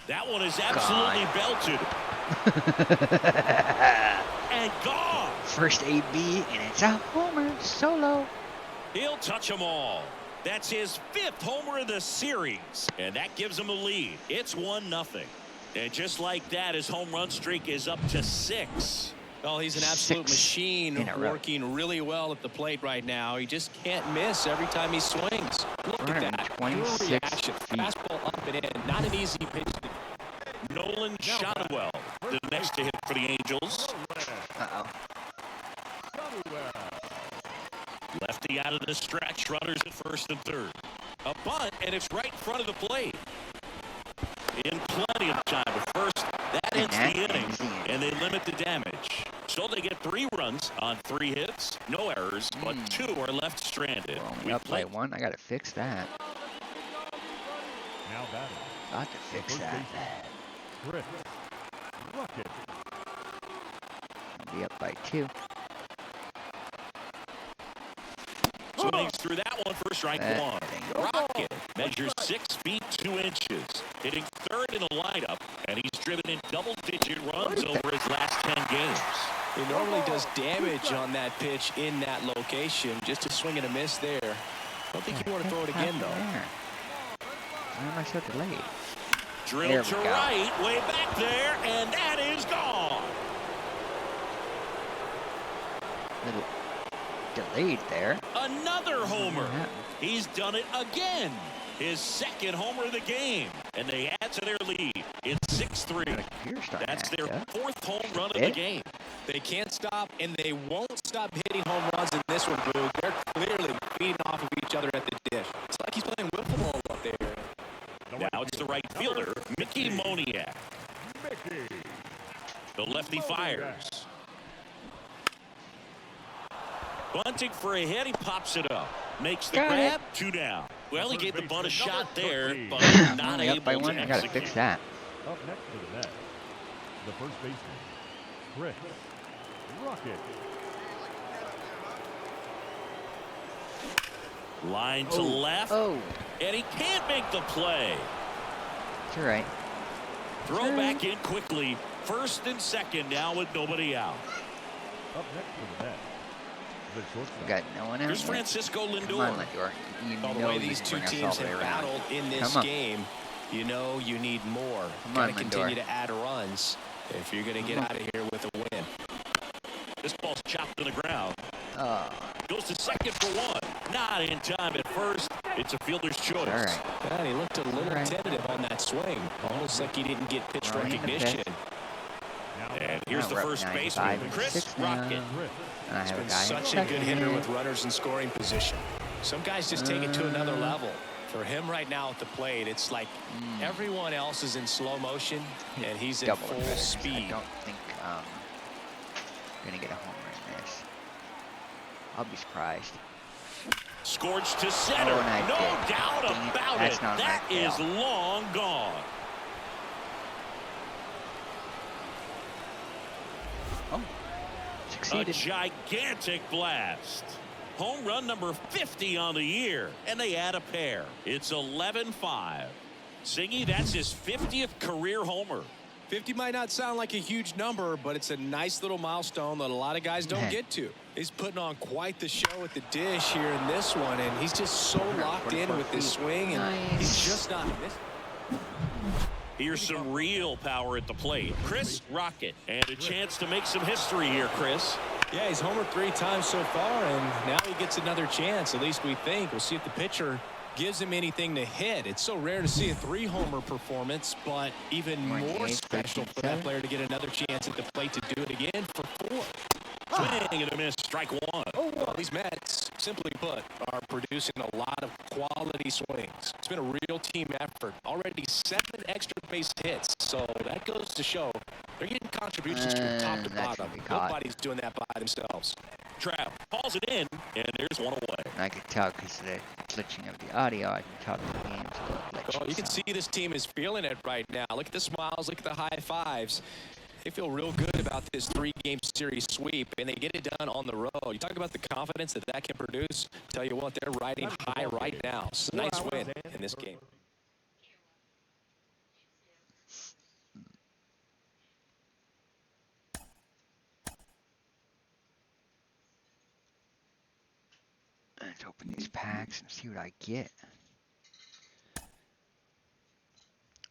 That one is absolutely belted. And gone. first AB, and it's a homer solo. He'll touch them all. That's his 5th homer of the series, and that gives him a lead. It's 1-0. And just like that, his home run streak is up to 6. Well, he's an absolute 6 machine, in a row. working really well at the plate right now. He just can't miss every time he swings. Look at that. Pure 426 reaction. feet. Fastball up and in. Not an easy pitch. Nolan Shotwell, the next to hit for the Angels. Uh-oh. Lefty out of the stretch. Runners at first and third. A bunt, and it's right in front of the plate. In plenty of time. But first, that ends the inning, and they limit the damage. So they get 3 runs on 3 hits. No errors, but 2 are left stranded. Well, we up by 1. I gotta fix that. Now batting. Got to fix that. Chris Rocket. I'll be up by 2. Swings through that one for strike That 1. thing. Rocket measures 6 feet 2 inches, hitting 3rd in the lineup, and he's driven in double-digit runs over his last 10 games. He normally does damage on that pitch in that location. Just a swing and a miss there. I don't think you want to throw it again, though. Why am I so delayed? Drill There to we go. right, way back there, and that is gone. Little delayed there. Another homer. Yeah. He's done it again. His 2nd homer of the game, and they add to their lead. It's 6-3. Computer starting That's to their act up. 4th home run of the Hit? game. They can't stop, and they won't stop hitting home runs in this one, Boog. They're clearly feeding off of each other at the dish. It's like he's playing wiffle ball up there. Now it's the right fielder, Mickey Moniak. Mickey. The lefty fires. Bunting for a hit, he pops it up. Makes the Got grab, 2 down. Well, he gave the bunt a shot there, but not Only up by able 1. to I gotta execute. fix that. Up next to the net, the first baseman, Chris Rocket. Line to left, Oh, and he can't make the play. it's all right. Throw back in quickly. 1st and 2nd now with nobody out. Up next to the net, the shortstop. We got no one out. Here's yet. Francisco Come on, Lindor. Lindor. You Well, the know way you these can two bring us teams all the way have around. battled in this Come on. game, you know you need more. Come Got on, to Lindor. continue to add runs if you're going to get Come out of here with a win. This ball's chopped to the ground. Goes to 2nd for 1. Not in time at first. It's a fielder's choice. All right. God, he looked a little All right. tentative on that swing. Almost like he didn't get pitch All right, in the recognition. Now And here's Now the we're up first 9, baseman, 5, and Chris 6 now. Rocket. Chris. And I He's have a been guy in such a good hitter second. with runners in scoring position. Some guys just take it to another level. For him right now at the plate, it's like everyone else is in slow motion, and he's in Double full better. I speed. don't think we're gonna get a homer in this. I'll be surprised. Scorched to center. Oh, and I No did. doubt Dang it. about That's it. not That right is there. long gone. Oh, A succeeded. gigantic blast. Home run number 50 on the year, and they add a pair. It's 11-5. Singy, that's his 50th career homer. 50 might not sound like a huge number, but it's a nice little milestone that a lot of guys don't get to. He's putting on quite the show at the dish here in this one, and he's just so locked in with this swing, and he's just not missing. Here's some real power at the plate. Chris Rocket, and a chance to make some history here, Chris. Yeah, he's homered 3 times so far, and now he gets another chance, at least we think. We'll see if the pitcher gives him anything to hit. It's so rare to see a 3-homer performance, but even more special for that player to get another chance at the plate to do it again for 4. Swing and a miss, strike 1. Well, these Mets, simply put, are producing a lot of quality swings. It's been a real team effort. Already 7 extra base hits, so that goes to show they're getting contributions from top to That's bottom. gonna be caught. Nobody's doing that by themselves. Trout hauls it in, and there's one away. And I could tell because of the glitching of the audio. I can tell the game's a little glitchy. Oh, you can so. see this team is feeling it right now. Look at the smiles. Look at the high fives. They feel real good about this 3-game series sweep, and they get it done on the road. You talk about the confidence that that can produce. Tell you what, they're riding high right now. It's a nice win in this game. Open these packs and see what I get.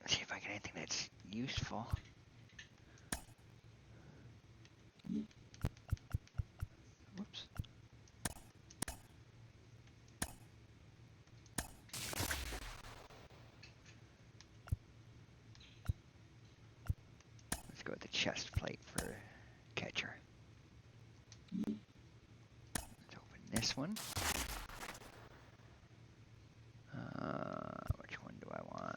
See if I get anything that's useful. Whoops. Let's go with the chest plate for catcher. Let's open this one. Which one do I want?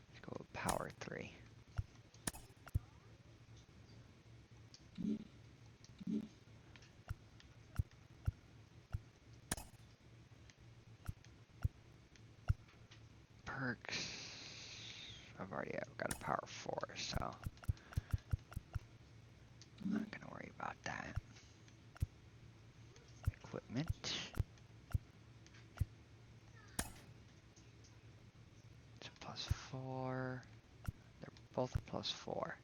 Let's go with power 3. Perks. I've already got a power 4, so I'm not gonna worry about that. Equipment. It's a +4. They're both +4.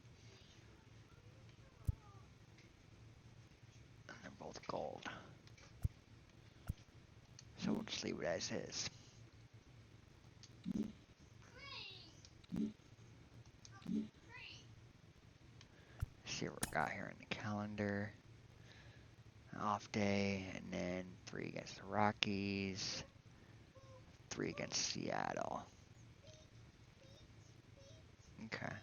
And they're both gold. So we'll just leave it as is. See what we got here in the calendar. Off day, and then 3 against the Rockies, 3 against Seattle. Okay.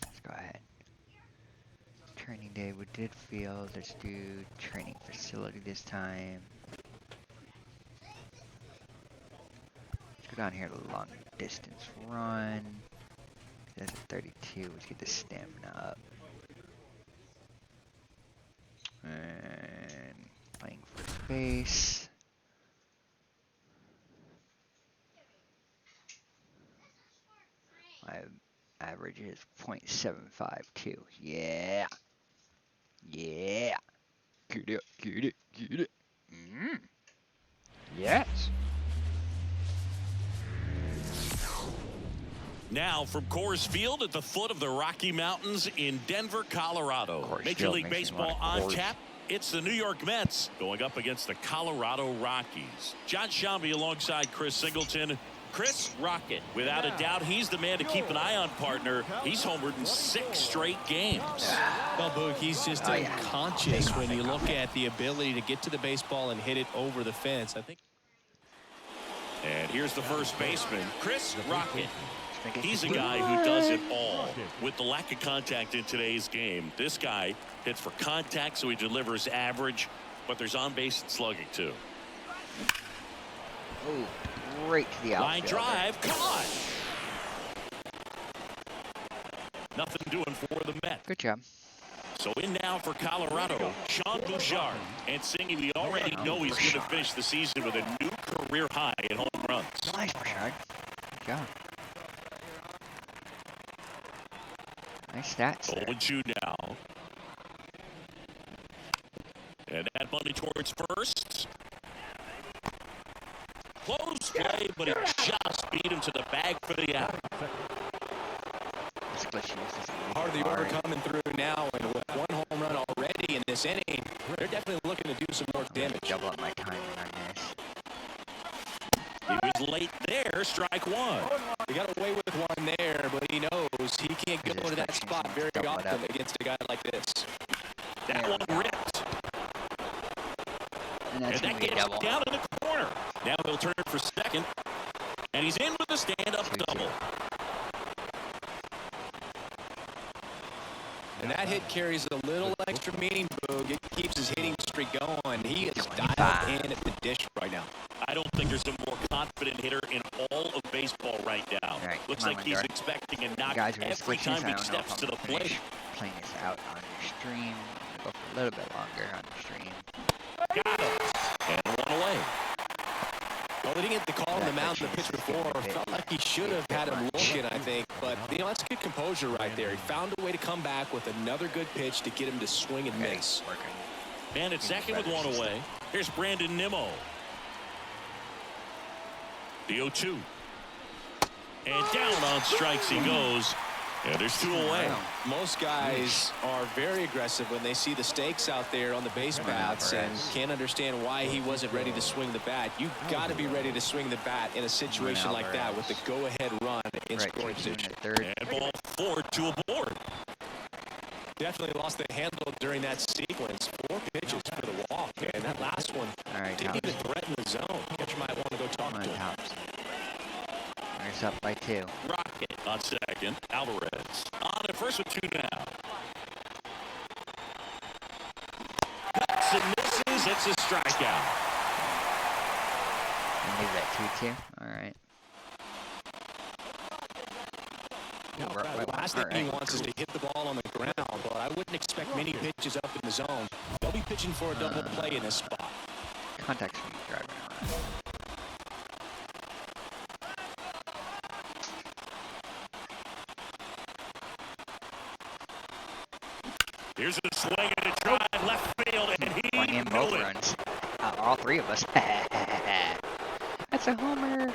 Let's go ahead. Training day, we did field. Let's do training facility this time. Let's go down here to long distance run. That's a 32. Let's get the stamina up. And playing first base. My average is .752. Yeah. Yeah. Get it, get it, get it. Yes. Now from Coors Field at the foot of the Rocky Mountains in Denver, Colorado. Major League Baseball on tap. It's the New York Mets going up against the Colorado Rockies. John Shambi alongside Chris Singleton. Chris Rocket, without a doubt, he's the man to keep an eye on, partner. He's homered in 6 straight games. Well, Boog, he's just unconscious when you look at the ability to get to the baseball and hit it over the fence. I think. And here's the first baseman, Chris Rocket. He's a guy who does it all. With the lack of contact in today's game, this guy hits for contact, so he delivers average, but there's on-base and slugging, too. Oh, right to the outfield. Line drive, caught. Nothing doing for the Mets. Good job. So in now for Colorado, Sean Bouchard. And Singy, we already know he's going to finish the season with a new career high in home runs. Nice, Bouchard. Good job. Nice stats there. 0-2 now. And that bunny towards first. Close play, but he just beat him to the bag for the out. Part of the order coming through now, and with 1 home run already in this inning, they're definitely looking to do some more damage. Double up my timing on this. He was late there, strike 1. He got away with 1 there, but he knows he can't go to that spot very often against a guy like this. That one ripped. And that's that gets double. Down in the corner. Now he'll turn for second, and he's in with a stand-up double. And that hit carries a little extra meaning, Boog. It keeps his hitting streak going. He is dialed in at the dish right now. I don't think there's a more confident hitter in all of baseball right now. Right, Looks like he's expecting a knock every time he steps to the plate. Playing this out on your stream. Go for a little bit longer on your stream. Got him. And 1 away. Well, they didn't get the call on the mound the pitch before. Felt like he should have had him looking, I think. But, you know, that's good composure right there. He found a way to come back with another good pitch to get him to swing and miss. Man at second with 1 away. Here's Brandon Nimmo. The 0-2. And down on strikes he goes. And there's 2 away. Wow. Most guys are very aggressive when they see the stakes out there on the base paths and can't understand why he wasn't ready to swing the bat. You've got to be ready to swing the bat in a situation like that with the go-ahead run in scoring position. And ball 4 to a board. Definitely lost the handle during that sequence. 4 pitches for the walk, and that last one didn't even threaten the zone. Catcher might want to go talk to him. There's up by 2. Rocket on second. Alvarez on at first with 2 now. Cuts and misses. It's a strikeout. And leave that 2-2. All right. The last thing he wants is to hit the ball on the ground, but I wouldn't expect many pitches up in the zone. They'll be pitching for a double play in this spot. Contact from the driver. Here's a swing and a drive left field, and he Swung in both runs. All 3 of us. That's a homer.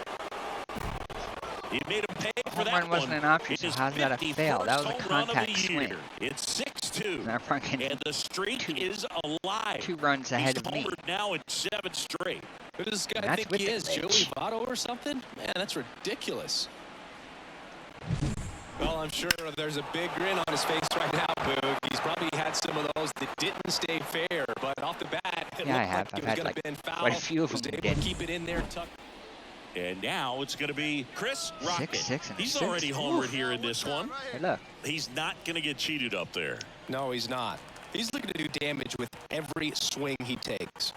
He made him pay for Home that run wasn't an option, so His how's that a fail? That was a 51st home run of the contact swing. year. It's 6-2, That fucking and the streak is alive. 2 runs ahead He's of me. homered now in 7 straight. Who does this guy That's think with he the is, Joey glitch. Votto or something? Man, that's ridiculous. Well, I'm sure there's a big grin on his face right now, Boog. He's probably had some of those that didn't stay fair, but off the bat, it Yeah, I looked have. like I've it was had, going like, to been foul. quite a few of Was them able did. to keep it in there, tuck. And now it's going to be Chris Rocket. 6-6 and He's 6. already homered here in this one. Hey, look. He's not going to get cheated up there. No, he's not. He's looking to do damage with every swing he takes.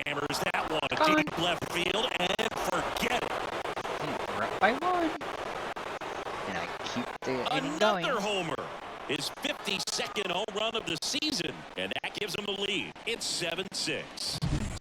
Hammers that one Gone. deep left field and forget it. We're up by 1. And I keep the inning going. Another homer. His 52nd home run of the season, and that gives him the lead. It's 7-6.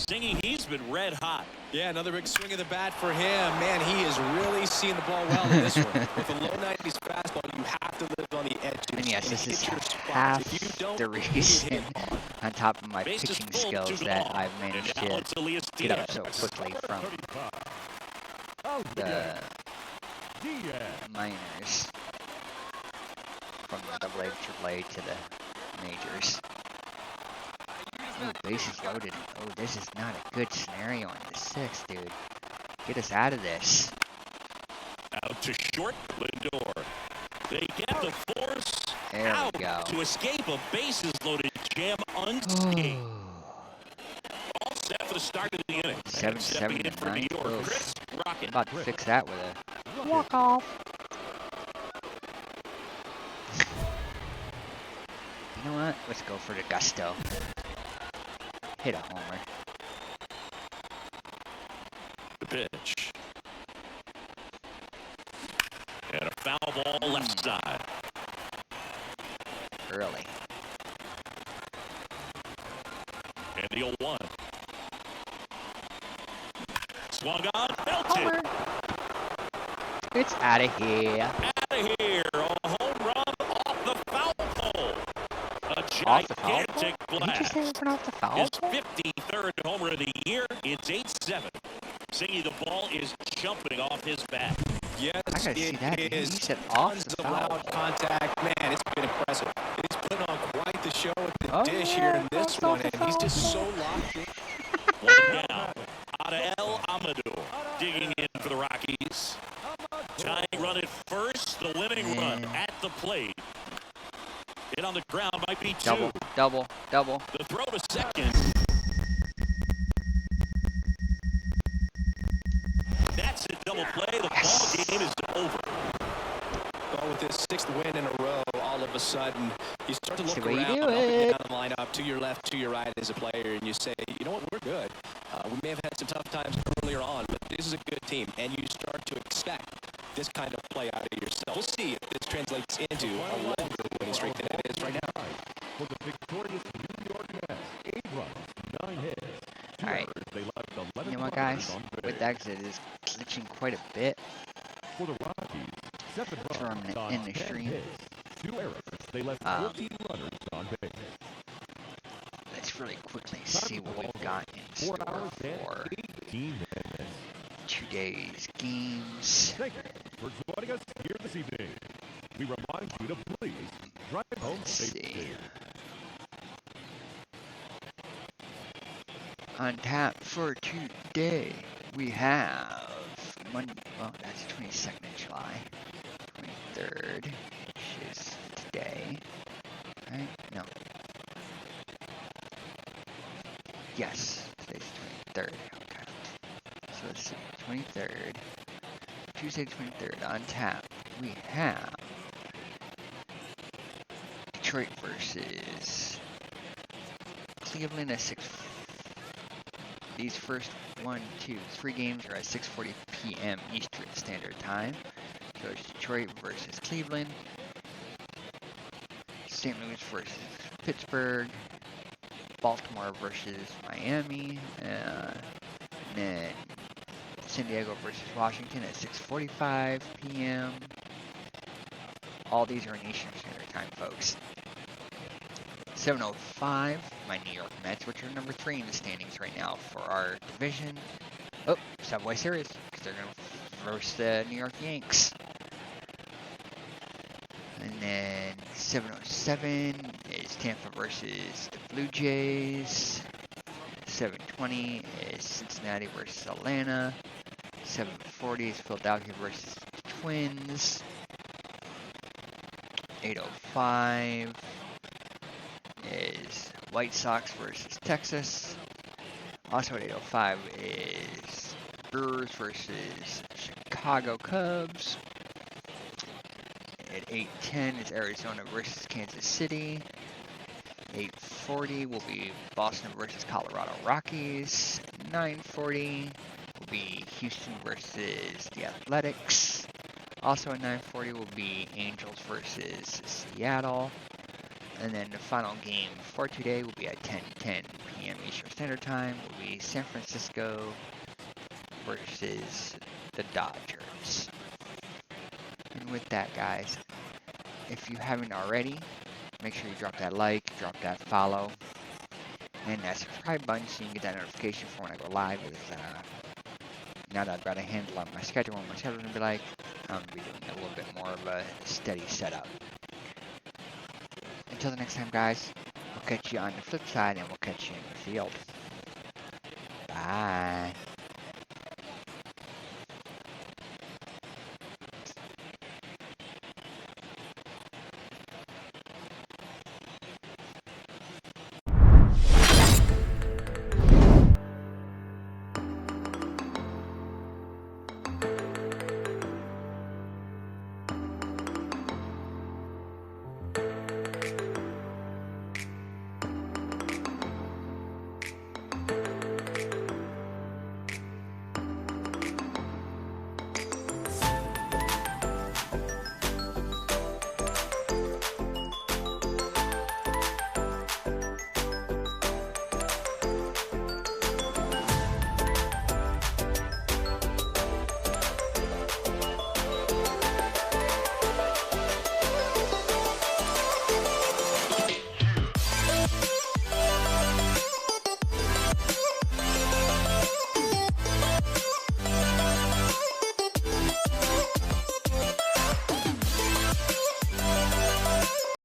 Singing, he's been red hot. Yeah, another big swing of the bat for him. Man, he is really seeing the ball well in this one. With a low 90s fastball, you have to live on the edge. And yes, this hit is your spots. half If you don't, the you get reason, hit hard. on top of my Bases pitching full, skills, 2 that gone. I've managed And now to it's Elias get up so Diaz. quickly from 35. Out the again. Diaz. minors, from the AA, AAA to the majors. Oh, bases loaded. Oh, this is not a good scenario on the 6th, dude. Get us out of this. Out to short, Lindor. They get the force There out we go. to escape a bases-loaded jam unscathed. All set for the start of the inning. 7-7 Stepping in in for the New ninth. York, Oof. Chris I'm Rocket. about to fix that with a walk-off. You know what? Let's go for the gusto. Hit a homer. The pitch. And a foul ball left side. Early. And the 0-1. Swung on, belted. Homer. It's out of here. Out of here. A home run off the foul pole. A Off the foul pole? gigantic Did he blast. just say we're going off the foul His pole? 53rd homer of the year. It's 8-7. Singy, the ball is jumping off his bat. Yes, I gotta see that. it He is. said off Tons the of foul loud pole. contact. Man, it's been impressive. He's putting on quite the show at the Oh, dish yeah, here in this off one, the and he's just so foul locked in. One down. Adel Amador digging in for the Rockies. Tying run at first. The winning run at the plate. Hit on the ground might be 2. Double, double, double. The throw to second. That's a double play. The ball game is over. Well, with his 6th win in a row, all of a sudden, you start to That's look the way you around do up and it. down the lineup, to your left, to your right as a player, and you say, you know what, we're good. We may have had some tough times earlier on, but this is a good team, and you start to expect this kind of play out of yourself. We'll see if this translates into a longer winning streak than it is right now. For the victorious New York Mets, 8 runs, 9 hits. All right. They left 11 You know what, runners guys? on With base. that, 'cause it is glitching quite a bit. For the Rockies, 7 From runs the on in the 10 stream. hits. 2 errors. They left 14 runners on base. Let's really quickly see what we've got in 4 store hours for and 18 minutes. today's games. Thank you for joining us here this evening. We remind you to please drive home Let's safely. see. On tap for today, we have Monday. Well, that's 22nd of July. 23rd, which is today. Right? No. Yes, today's 23rd. Okay. So let's see. 23rd. Tuesday 23rd. On tap, we have Detroit versus Cleveland at 6. These first 1, 2, 3 games are at 6:40 p.m. Eastern Standard Time. So it's Detroit versus Cleveland, St. Louis versus Pittsburgh, Baltimore versus Miami, and then San Diego versus Washington at 6:45 p.m. All these are in Eastern Standard Time, folks. 7:05, my New York Mets, which are number 3 in the standings right now for our division. Oh, Subway Series, because they're going to verse the New York Yanks. And then 7:07 is Tampa versus the Blue Jays. 7:20 is Cincinnati versus Atlanta. 7:40 is Philadelphia versus the Twins. 8:05 is White Sox versus Texas. Also at 8:05 is Brewers versus Chicago Cubs. At 8:10 is Arizona versus Kansas City. 8:40 will be Boston versus Colorado Rockies. 9:40 will be Houston versus the Athletics. Also at 9:40 will be Angels versus Seattle. And then the final game for today will be at 10:10 p.m. Eastern Standard Time. Will be San Francisco versus the Dodgers. And with that, guys, if you haven't already, make sure you drop that like, drop that follow, and that subscribe button so you can get that notification for when I go live. Because now that I've got a handle on my schedule, what my schedule's gonna be like, I'm gonna be doing a little bit more of a steady setup. Until the next time, guys, we'll catch you on the flip side, and we'll catch you in the field. Bye.